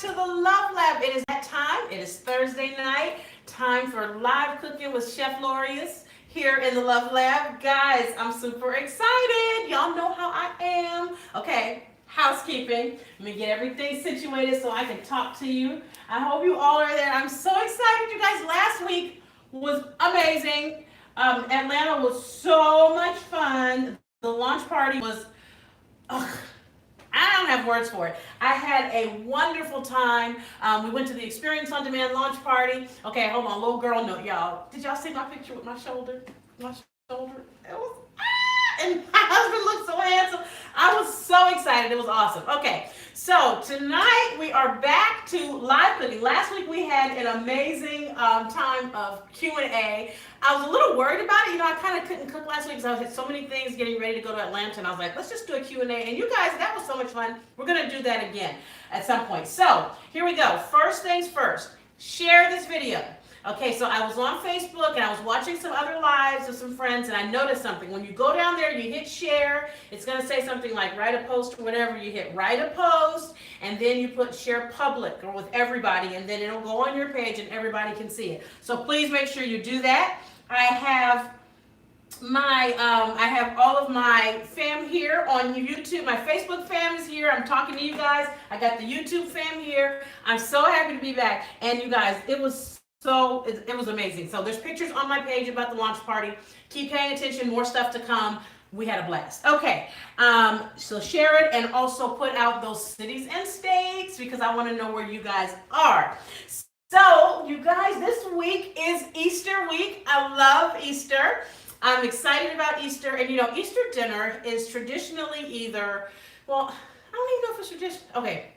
to the Love Lab. It is that time. It is Thursday night. Time for live cooking with Chef Lorious here in the Love Lab. Guys, I'm super excited. Y'all know how I am. Okay, housekeeping. Let me get everything situated so I can talk to you. I hope you all are there. I'm so excited. You guys, last week was amazing. Atlanta was so much fun. The launch party was, ugh, I don't have words for it. I had a wonderful time. We went to the Experience on Demand launch party. Okay, hold on, little girl note, y'all. Did y'all see my picture with my shoulder? My shoulder? It was, and my husband looked so handsome. I was so excited. It was awesome. Okay, so tonight we are back to live cooking. Last week we had an amazing time of Q&A. I was a little worried about it. You know, I kind of couldn't cook last week because I had so many things getting ready to go to Atlanta, and I was like, let's just do a Q&A. And you guys, that was so much fun. We're going to do that again at some point. So here we go. First things first, share this video. Okay, so I was on Facebook and I was watching some other lives with some friends, and I noticed something. When you go down there, you hit share, it's going to say something like write a post or whatever. You hit write a post, and then you put share public or with everybody, and then it'll go on your page and everybody can see it. So please make sure you do that. I have all of my fam here on YouTube. My Facebook fam is here. I'm talking to you guys. I got the YouTube fam here. I'm so happy to be back. And you guys, it was amazing. So there's pictures on my page about the launch party. Keep paying attention, more stuff to come. We had a blast. Okay, so share it and also put out those cities and states because I want to know where you guys are. So you guys, this week is Easter week. I love Easter. I'm excited about Easter. And you know, Easter dinner is traditionally either, well, I don't even know if it's tradition. Okay,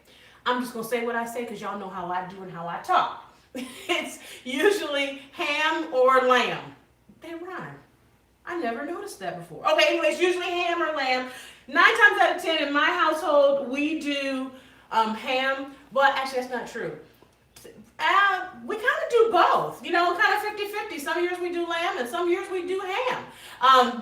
I'm just going to say what I say because y'all know how I do and how I talk. It's usually ham or lamb. They rhyme. I never noticed that before. Okay, anyways, usually ham or lamb. 9 times out of 10 in my household, we do ham. Well, actually, that's not true. We kind of do both, you know, kind of 50-50. Some years we do lamb and some years we do ham.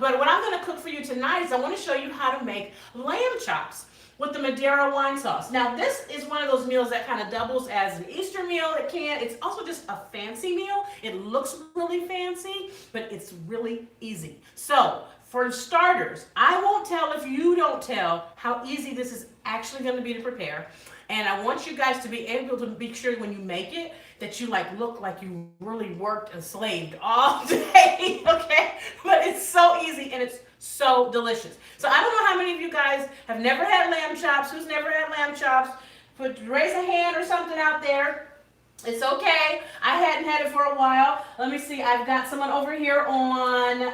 But what I'm going to cook for you tonight is I want to show you how to make lamb chops with the Madeira wine sauce. Now, this is one of those meals that kind of doubles as an Easter meal. It's also just a fancy meal. It looks really fancy, but it's really easy. So, for starters, I won't tell if you don't tell how easy this is actually going to be to prepare. And I want you guys to be able to be sure when you make it that you look like you really worked and slaved all day, okay? But it's so easy and it's so delicious. So I don't know how many of you guys have never had lamb chops. Who's never had lamb chops? Raise a hand or something out there. It's okay. I hadn't had it for a while. Let me see. I've got someone over here on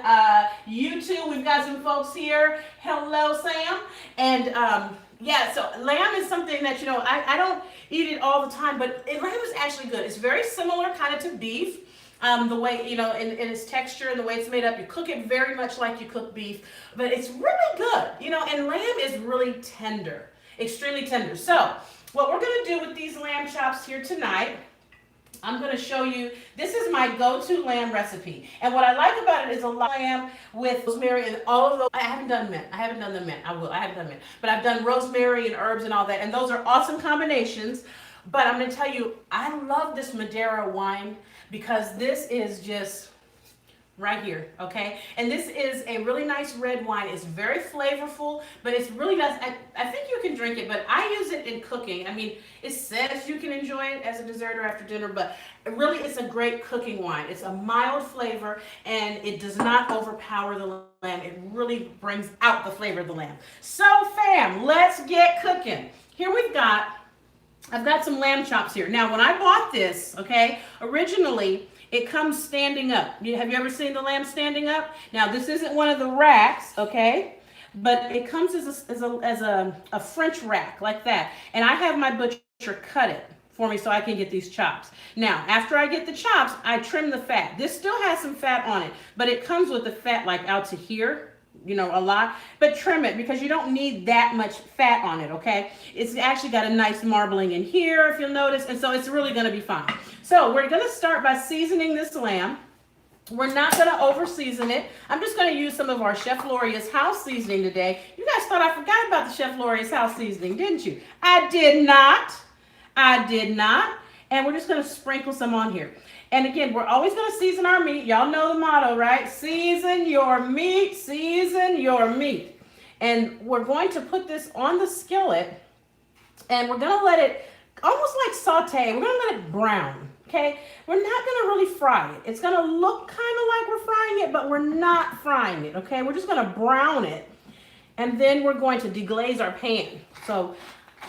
YouTube. We've got some folks here. Hello, Sam. And yeah, so lamb is something that, you know, I don't eat it all the time, but lamb is actually good. It's very similar kind of to beef. The way, you know, in its texture and the way it's made up, you cook it very much like you cook beef, but it's really good, you know, and lamb is really tender, extremely tender. So what we're going to do with these lamb chops here tonight, I'm going to show you, this is my go-to lamb recipe. And what I like about it is a lamb with rosemary and all of those. I haven't done mint. I haven't done the mint. I haven't done mint. But I've done rosemary and herbs and all that. And those are awesome combinations. But I'm going to tell you, I love this Madeira wine because this is just right here, okay? And this is a really nice red wine. It's very flavorful, but it's really nice. I think you can drink it, but I use it in cooking. I mean, it says you can enjoy it as a dessert or after dinner, but really it's a great cooking wine. It's a mild flavor, and it does not overpower the lamb. It really brings out the flavor of the lamb. So, fam, let's get cooking. Here I've got some lamb chops here. Now, when I bought this, okay, originally, it comes standing up. Have you ever seen the lamb standing up? Now, this isn't one of the racks, okay, but it comes as a French rack like that. And I have my butcher cut it for me so I can get these chops. Now, after I get the chops, I trim the fat. This still has some fat on it, but it comes with the fat like out to here, you know, a lot, but trim it because you don't need that much fat on it, okay? It's actually got a nice marbling in here, if you'll notice, and so it's really going to be fine. So we're going to start by seasoning this lamb. We're not going to over season it. I'm just going to use some of our Chef Lorious house seasoning today. You guys thought I forgot about the Chef Lorious house seasoning, didn't you? I did not. I did not. And we're just going to sprinkle some on here. And again, we're always going to season our meat. Y'all know the motto, right? Season your meat, season your meat. And we're going to put this on the skillet, and we're going to let it almost like saute. We're going to let it brown, okay? We're not going to really fry it. It's going to look kind of like we're frying it, but we're not frying it, okay? We're just going to brown it, and then we're going to deglaze our pan. So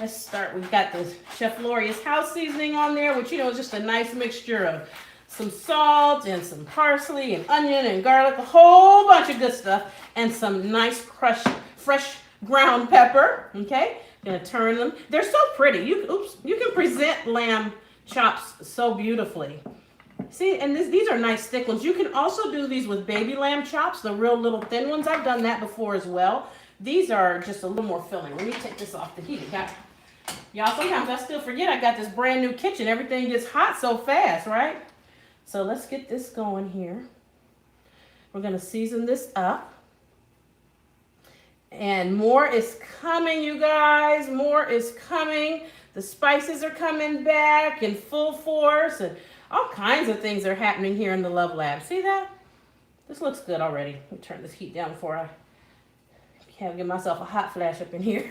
let's start. We've got the Chef Lorious house seasoning on there, which, you know, is just a nice mixture of some salt and some parsley and onion and garlic, a whole bunch of good stuff, and some nice crushed, fresh ground pepper, okay? Gonna turn them. They're so pretty. You can present lamb chops so beautifully. See, and these are nice thick ones. You can also do these with baby lamb chops, the real little thin ones. I've done that before as well. These are just a little more filling. Let me take this off the heat. Y'all, sometimes I still forget I got this brand new kitchen. Everything gets hot so fast, right? So let's get this going here. We're gonna season this up. And more is coming, you guys. More is coming. The spices are coming back in full force, and all kinds of things are happening here in the Love Lab. See that? This looks good already. Let me turn this heat down before I give myself a hot flash up in here.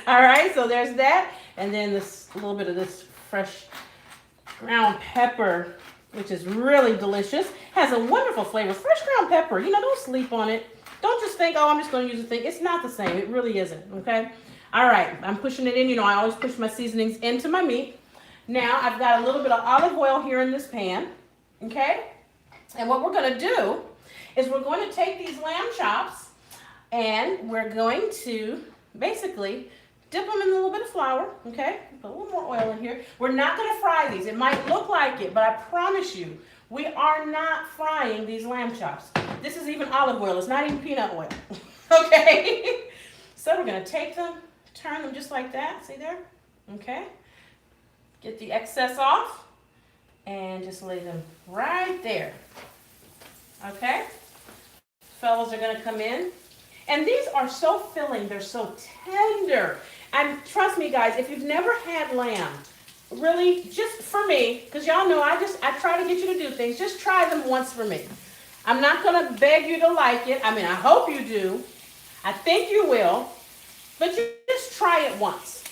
All right, so there's that. And then this little bit of this fresh ground pepper, which is really delicious. Has a wonderful flavor. Fresh ground pepper, you know, don't sleep on it. Don't just think, oh, I'm just going to use a thing. It's not the same. It really isn't, okay? All right, I'm pushing it in. You know, I always push my seasonings into my meat. Now, I've got a little bit of olive oil here in this pan, okay? And what we're going to do is we're going to take these lamb chops, and we're going to basically dip them in a little bit of flour, okay? Put a little more oil in here. We're not going to fry these. It might look like it, but I promise you, we are not frying these lamb chops. This is even olive oil. It's not even peanut oil. Okay? So we're going to take them, turn them just like that. See there? Okay? Get the excess off and just lay them right there. Okay? Fellows are going to come in. And these are so filling. They're so tender. And trust me, guys, if you've never had lamb, really, just for me, because y'all know I try to get you to do things. Just try them once for me. I'm not going to beg you to like it. I mean, I hope you do. I think you will. But you just try it once.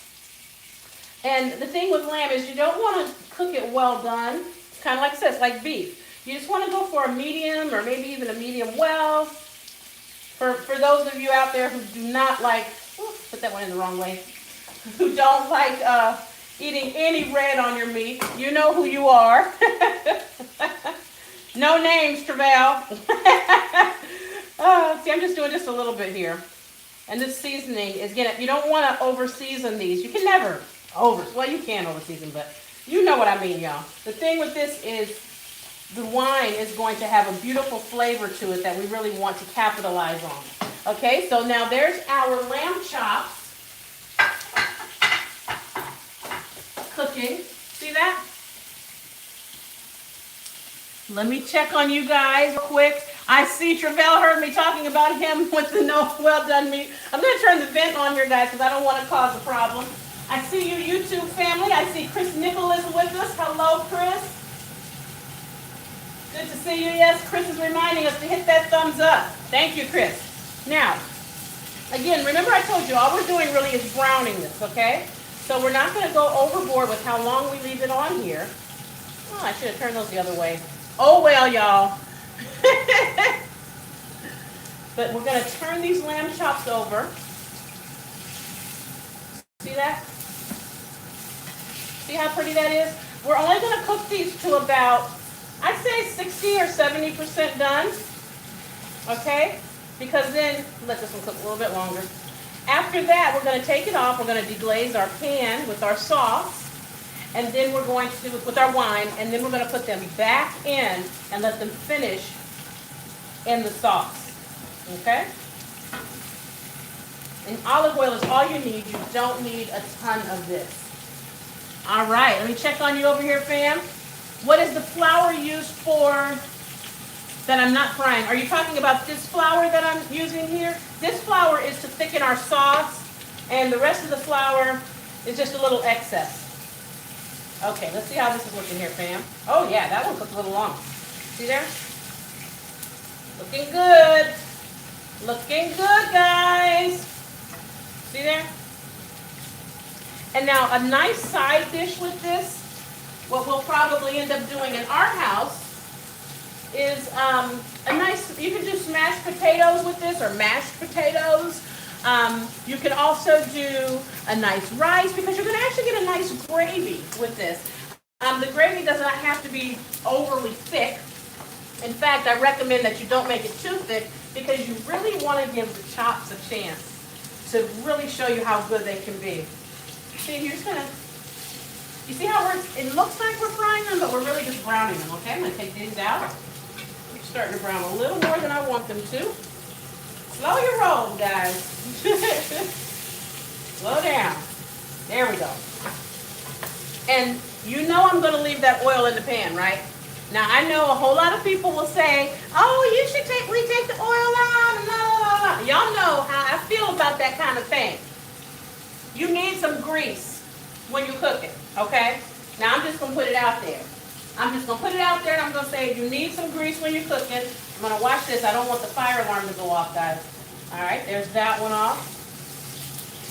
And the thing with lamb is you don't want to cook it well done. It's kind of like I said, it's like beef. You just want to go for a medium or maybe even a medium well. For those of you out there who do not like, put that one in the wrong way, who don't like eating any red on your meat, you know who you are. No names, Travell. See, I'm just doing just a little bit here. And this seasoning is, again, you don't want to over-season these. You can never well, you can over-season, but you know what I mean, y'all. The thing with this is the wine is going to have a beautiful flavor to it that we really want to capitalize on. Okay, so now there's our lamb chops cooking. See that? Let me check on you guys real quick. I see Travell heard me talking about him with the no well done meat. I'm going to turn the vent on here, guys, because I don't want to cause a problem. I see you, YouTube family. I see Chris Nicholas with us. Hello, Chris. Good to see you. Yes, Chris is reminding us to hit that thumbs up. Thank you, Chris. Now, again, remember I told you all we're doing really is browning this, okay? So we're not going to go overboard with how long we leave it on here. Oh, I should have turned those the other way. Oh, well, y'all. But we're going to turn these lamb chops over. See that? See how pretty that is? We're only going to cook these to about, I'd say 60 or 70% done. Okay? Because then, let this one cook a little bit longer. After that, we're going to take it off. We're going to deglaze our pan with our sauce. And then we're going to, with our wine, and then we're going to put them back in and let them finish in the sauce. Okay? And olive oil is all you need. You don't need a ton of this. All right, let me check on you over here, fam. What is the flour used for that I'm not frying? Are you talking about this flour that I'm using here? This flour is to thicken our sauce, and the rest of the flour is just a little excess. Okay, let's see how this is looking here, fam. Oh yeah, that one cooked a little long. See there? Looking good. Looking good, guys. See there? And now a nice side dish with this, what we'll probably end up doing in our house is a nice, you can do smashed potatoes with this or mashed potatoes. You can also do a nice rice because you're going to actually get a nice gravy with this. The gravy does not have to be overly thick. In fact, I recommend that you don't make it too thick because you really want to give the chops a chance to really show you how good they can be. See, you're just gonna, you see how it looks like we're frying them, but we're really just browning them, okay? I'm gonna take these out. They're starting to brown a little more than I want them to. Slow your roll, guys. Slow down. There we go. And you know I'm gonna leave that oil in the pan, right? Now I know a whole lot of people will say, oh, you should take the oil out, blah, blah, blah. Y'all know how I feel about that kind of thing. You need some grease when you cook it, okay? Now I'm just gonna put it out there. I'm just gonna put it out there and I'm gonna say you need some grease when you cook it. I'm gonna watch this. I don't want the fire alarm to go off, guys. All right, there's that one off.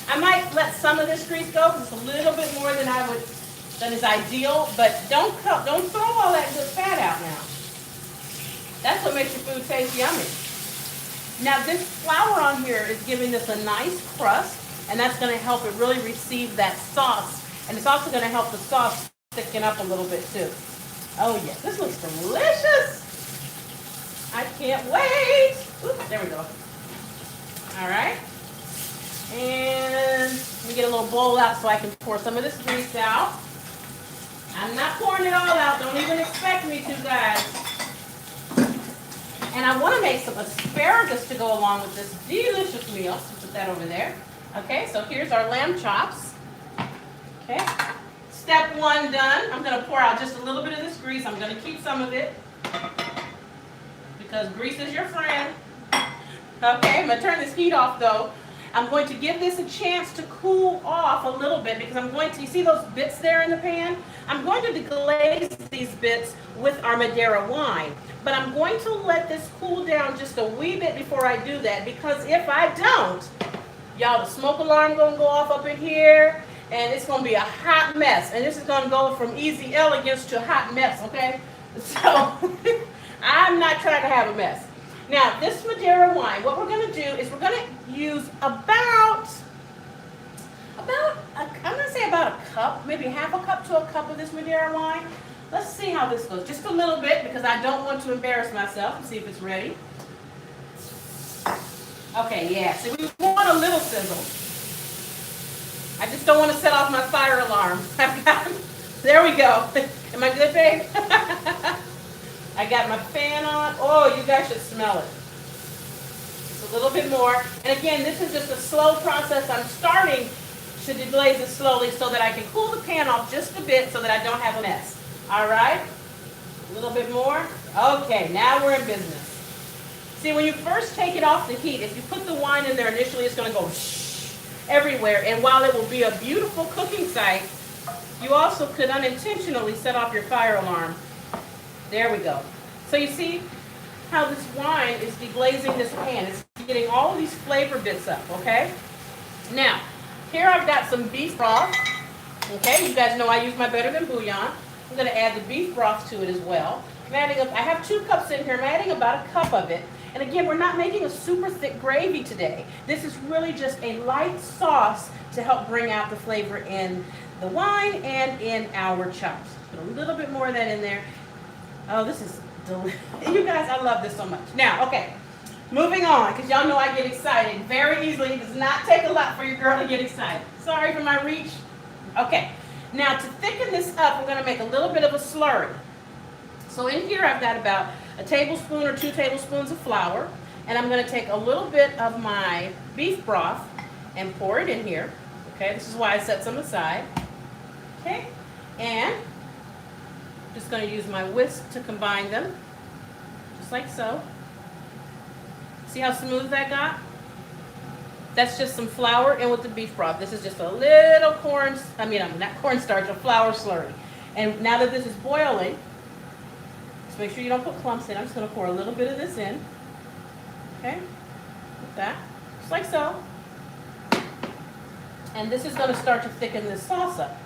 I might let some of this grease go because it's a little bit more than is ideal, but don't throw all that good fat out now. That's what makes your food taste yummy. Now this flour on here is giving this a nice crust. And that's going to help it really receive that sauce. And it's also going to help the sauce thicken up a little bit too. Oh yeah, this looks delicious. I can't wait. Oops, there we go. All right. And let me get a little bowl out so I can pour some of this grease out. I'm not pouring it all out. Don't even expect me to, guys. And I want to make some asparagus to go along with this delicious meal. So put that over there. Okay, so here's our lamb chops. Okay, step one done. I'm going to pour out just a little bit of this grease. I'm going to keep some of it because grease is your friend. Okay, I'm going to turn this heat off though. I'm going to give this a chance to cool off a little bit because I'm going to, you see those bits there in the pan? I'm going to deglaze these bits with our Madeira wine. But I'm going to let this cool down just a wee bit before I do that because if I don't, y'all, the smoke alarm gonna go off up in here, and it's gonna be a hot mess. And this is gonna go from easy elegance to a hot mess, okay? So, I'm not trying to have a mess. Now, this Madeira wine, what we're gonna do is we're gonna use about I'm gonna say about a cup, maybe half a cup to a cup of this Madeira wine. Let's see how this goes. Just a little bit because I don't want to embarrass myself. Let's see if it's ready. Okay, yeah, so we want a little sizzle. I just don't want to set off my fire alarm. There we go. Am I good, babe? I got my fan on. Oh, you guys should smell it. Just a little bit more. And again, this is just a slow process. I'm starting to deglaze it slowly so that I can cool the pan off just a bit so that I don't have a mess. All right? A little bit more. Okay, now we're in business. See, when you first take it off the heat, if you put the wine in there initially, it's going to go shh everywhere. And while it will be a beautiful cooking site, you also could unintentionally set off your fire alarm. There we go. So you see how this wine is deglazing this pan. It's getting all of these flavor bits up, okay? Now, here I've got some beef broth. Okay, you guys know I use my Better Than Bouillon. I'm going to add the beef broth to it as well. I have 2 cups in here. I'm adding about a cup of it. And again, we're not making a super thick gravy today. This is really just a light sauce to help bring out the flavor in the wine and in our chops. Put a little bit more of that in there. Oh, this is delicious. You guys, I love this so much. Now, okay, moving on, because y'all know I get excited very easily. It does not take a lot for your girl to get excited. Sorry for my reach. Okay, now to thicken this up, we're going to make a little bit of a slurry. So in here I've got about a tablespoon or 2 tablespoons of flour, and I'm going to take a little bit of my beef broth and pour it in here. Okay, this is why I set some aside. Okay, and I'm just going to use my whisk to combine them, just like so. See how smooth that got? That's just some flour in with the beef broth. This is just a little not cornstarch, a flour slurry. And now that this is boiling, just make sure you don't put clumps in. I'm just going to pour a little bit of this in. Okay, like that, just like so. And this is going to start to thicken this sauce up.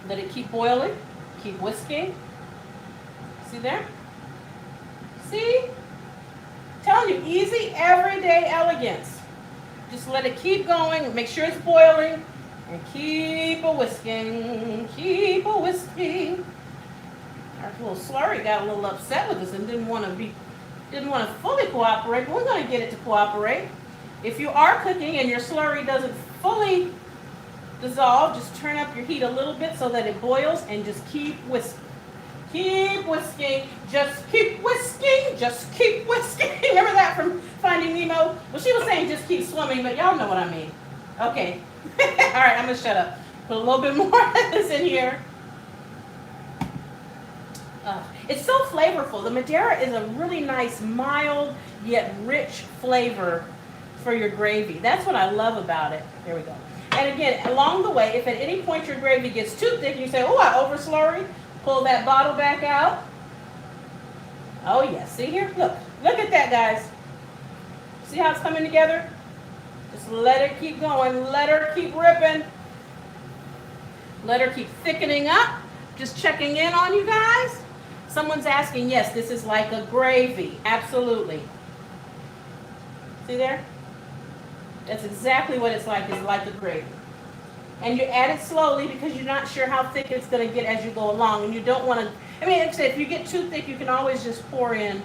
Let it keep boiling, keep whisking. See there? See? Telling you, easy, everyday elegance. Just let it keep going, make sure it's boiling, and keep a whisking, keep a whisking. Our little slurry got a little upset with us and didn't want to fully cooperate, but we're going to get it to cooperate. If you are cooking and your slurry doesn't fully dissolve, just turn up your heat a little bit so that it boils and just keep whisking. Keep whisking, just keep whisking, just keep whisking. Remember that from Finding Nemo? Well, she was saying just keep swimming, but y'all know what I mean. Okay. All right, I'm going to shut up. Put a little bit more of this in here. It's so flavorful. The Madeira is a really nice, mild, yet rich flavor for your gravy. That's what I love about it. There we go. And again, along the way, if at any point your gravy gets too thick and you say, oh, I over-slurry, pull that bottle back out. Oh, yes. See here? Look at that, guys. See how it's coming together? Just let it keep going. Let her keep ripping. Let her keep thickening up. Just checking in on you guys. Someone's asking, yes, this is like a gravy. Absolutely. See there? That's exactly what it's like a gravy. And you add it slowly because you're not sure how thick it's going to get as you go along. And you don't want to, I mean, if you get too thick, you can always just pour in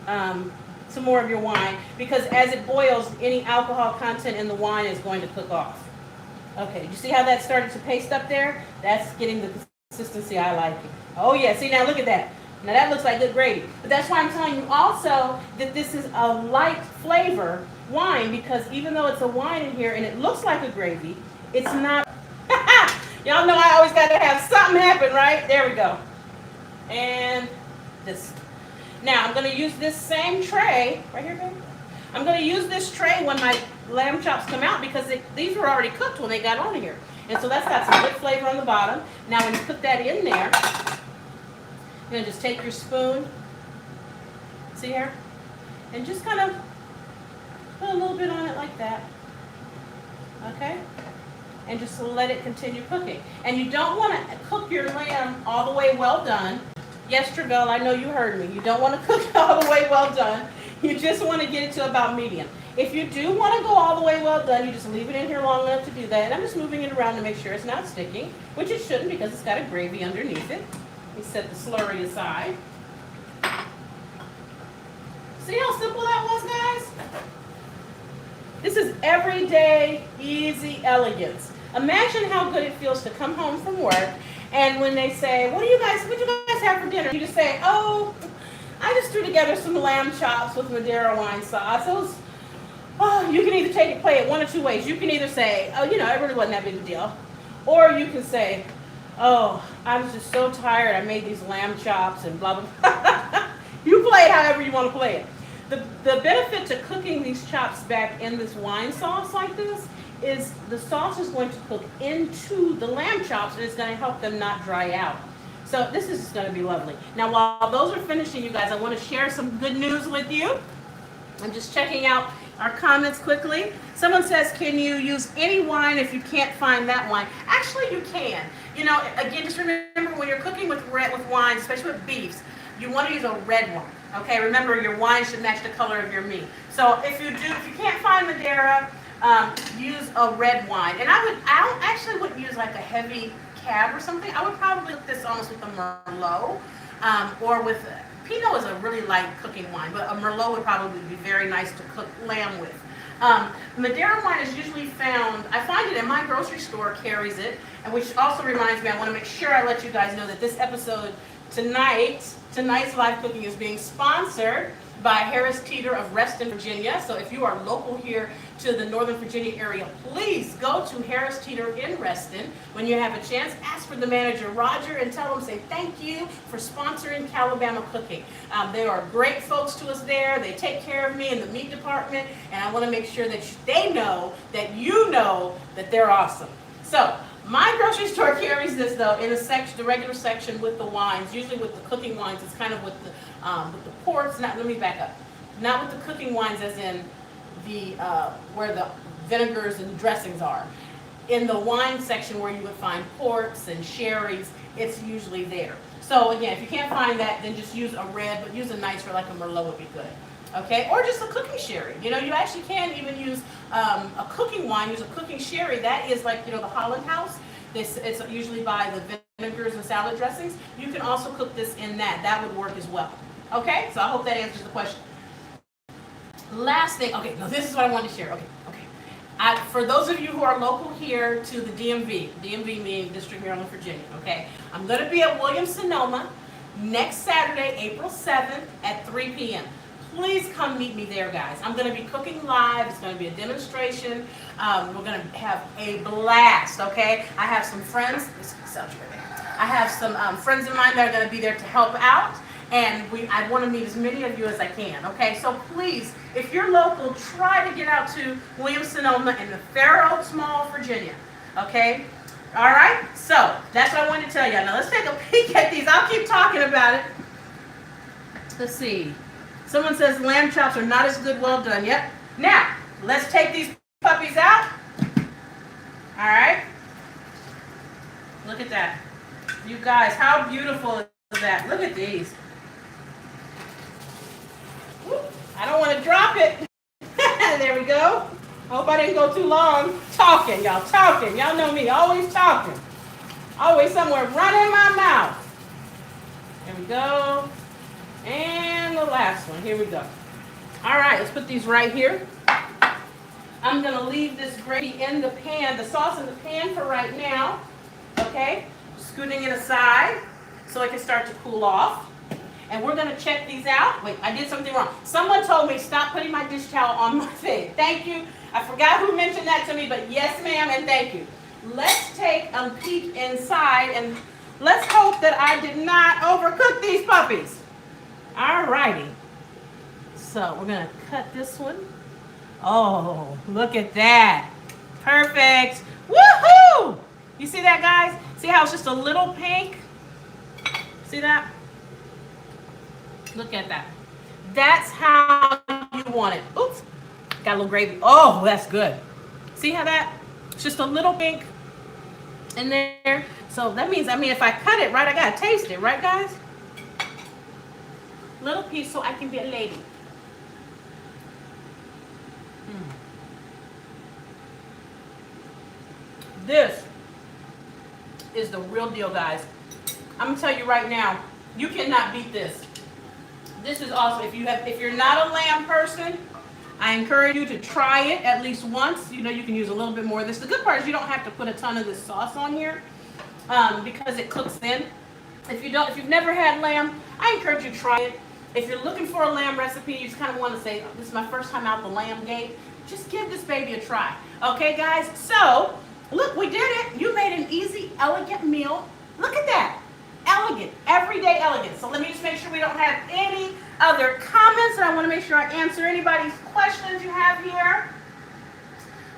some more of your wine. Because as it boils, any alcohol content in the wine is going to cook off. Okay, you see how that started to paste up there? That's getting the consistency I like. Oh, yeah, see, now look at that. Now that looks like good gravy. But that's why I'm telling you also that this is a light flavor wine, because even though it's a wine in here and it looks like a gravy, it's not. Y'all know I always got to have something happen, right? There we go. And this. Now I'm going to use this same tray. Right here, baby. I'm going to use this tray when my lamb chops come out because these were already cooked when they got on here. And so that's got some good flavor on the bottom. Now when you put that in there, you're going to just take your spoon. See here? And just kind of put a little bit on it like that. Okay? And just let it continue cooking. And you don't want to cook your lamb all the way well done. Yes, Travell, I know you heard me. You don't want to cook it all the way well done. You just want to get it to about medium. If you do want to go all the way well done, you just leave it in here long enough to do that. And I'm just moving it around to make sure it's not sticking, which it shouldn't because it's got a gravy underneath it. Let me set the slurry aside. See how simple that was, guys? This is everyday, easy elegance. Imagine how good it feels to come home from work, and when they say, what do you guys have for dinner? You just say, oh, I just threw together some lamb chops with Madeira wine sauce. You can either play it one of two ways. You can either say, oh, it really wasn't that big a deal. Or you can say, oh, I was just so tired. I made these lamb chops and blah, blah, blah. You play it however you want to play it. The benefit to cooking these chops back in this wine sauce like this is the sauce is going to cook into the lamb chops and it's going to help them not dry out. So this is going to be lovely. Now while those are finishing, you guys, I want to share some good news with you. I'm just checking out our comments quickly. Someone says, can you use any wine if you can't find that wine? Actually, you can. Again, just remember when you're cooking with wine, especially with beefs, you want to use a red one. Okay, remember your wine should match the color of your meat. So if you can't find Madeira, use a red wine. And I wouldn't use like a heavy cab or something. I would probably cook this almost with a Merlot, or with Pinot is a really light cooking wine, but a Merlot would probably be very nice to cook lamb with. Madeira wine is usually found, I find it in my grocery store carries it, and which also reminds me, I want to make sure I let you guys know that this episode tonight's live cooking is being sponsored by Harris Teeter of Reston, Virginia. So if you are local here to the Northern Virginia area, please go to Harris Teeter in Reston. When you have a chance, ask for the manager, Roger, and tell them, say thank you for sponsoring Calibama Cooking. They are great folks to us there. They take care of me in the meat department, and I want to make sure that they know that you know that they're awesome. So My grocery store carries this though in a section, the regular section with the wines. Usually with the cooking wines, it's kind of with the ports. Not, let me back up. Not with the cooking wines, as in the where the vinegars and dressings are. In the wine section where you would find ports and sherries, it's usually there. So again, if you can't find that, then just use a red, but use a nice for like a Merlot would be good. Okay, or just a cooking sherry. You know, you actually can even use a cooking wine, use a cooking sherry. That is like, you know, the Holland House. It's usually by the vinegars and salad dressings. You can also cook this in that. That would work as well. Okay, so I hope that answers the question. Last thing, okay, now this is what I wanted to share. Okay. For those of you who are local here to the DMV meaning District, Maryland, Virginia, okay, I'm going to be at Williams-Sonoma next Saturday, April 7th at 3 p.m. Please come meet me there, guys. I'm going to be cooking live. It's going to be a demonstration. We're going to have a blast, okay? I have some friends. I have some friends of mine that are going to be there to help out. And I want to meet as many of you as I can, okay? So please, if you're local, try to get out to Williams-Sonoma in the Fair Oaks Mall, Virginia, okay? All right? So that's what I wanted to tell you. Now let's take a peek at these. I'll keep talking about it. Let's see. Someone says lamb chops are not as good. Well done. Yep. Now, let's take these puppies out. All right? Look at that. You guys, how beautiful is that? Look at these. I don't want to drop it. There we go. Hope I didn't go too long talking, y'all. Talking. Y'all know me. Always talking. Always somewhere running my mouth. There we go. And the last one. Here we go. All right. Let's put these right here. I'm going to leave this gravy in the pan, the sauce in the pan for right now. Okay. Scooting it aside so it can start to cool off. And we're going to check these out. Wait, I did something wrong. Someone told me stop putting my dish towel on my thing. Thank you. I forgot who mentioned that to me, but yes, ma'am, and thank you. Let's take a peek inside, and let's hope that I did not overcook these puppies. All righty. So we're going to cut this one. Oh, look at that. Perfect. Woohoo! You see that, guys? See how it's just a little pink? See that? Look at that. That's how you want it. Oops. Got a little gravy. Oh, that's good. See how that? It's just a little pink in there. So that means, if I cut it right, I got to taste it. Right, guys? Little piece so I can be a lady. This is the real deal, guys. I'm going to tell you right now, you cannot beat this. This is awesome. If you're not a lamb person, I encourage you to try it at least once. You know, you can use a little bit more of this. The good part is you don't have to put a ton of this sauce on here because it cooks in. If you've never had lamb, I encourage you to try it. If you're looking for a lamb recipe, you just kind of want to say, this is my first time out the lamb gate, just give this baby a try. Okay, guys? So, look, we did it. You made an easy, elegant meal. Look at that. Elegant, everyday elegant. So let me just make sure we don't have any other comments. And I want to make sure I answer anybody's questions you have here.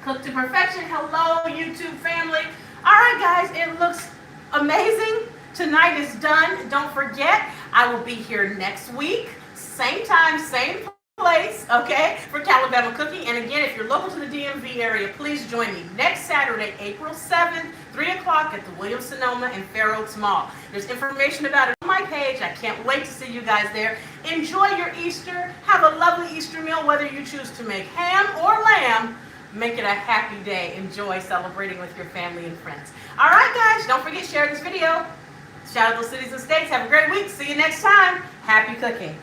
Cook to perfection. Hello, YouTube family. All right, guys, it looks amazing. Tonight is done. Don't forget, I will be here next week. Same time, same place, okay, for Calibama cooking. And again, if you're local to the DMV area, please join me next Saturday, April 7th, 3 o'clock at the Williams-Sonoma and Fair Oaks Mall. There's information about it on my page. I can't wait to see you guys there. Enjoy your Easter. Have a lovely Easter meal, whether you choose to make ham or lamb. Make it a happy day. Enjoy celebrating with your family and friends. All right, guys, don't forget, share this video. Shout out those cities and states. Have a great week. See you next time. Happy cooking.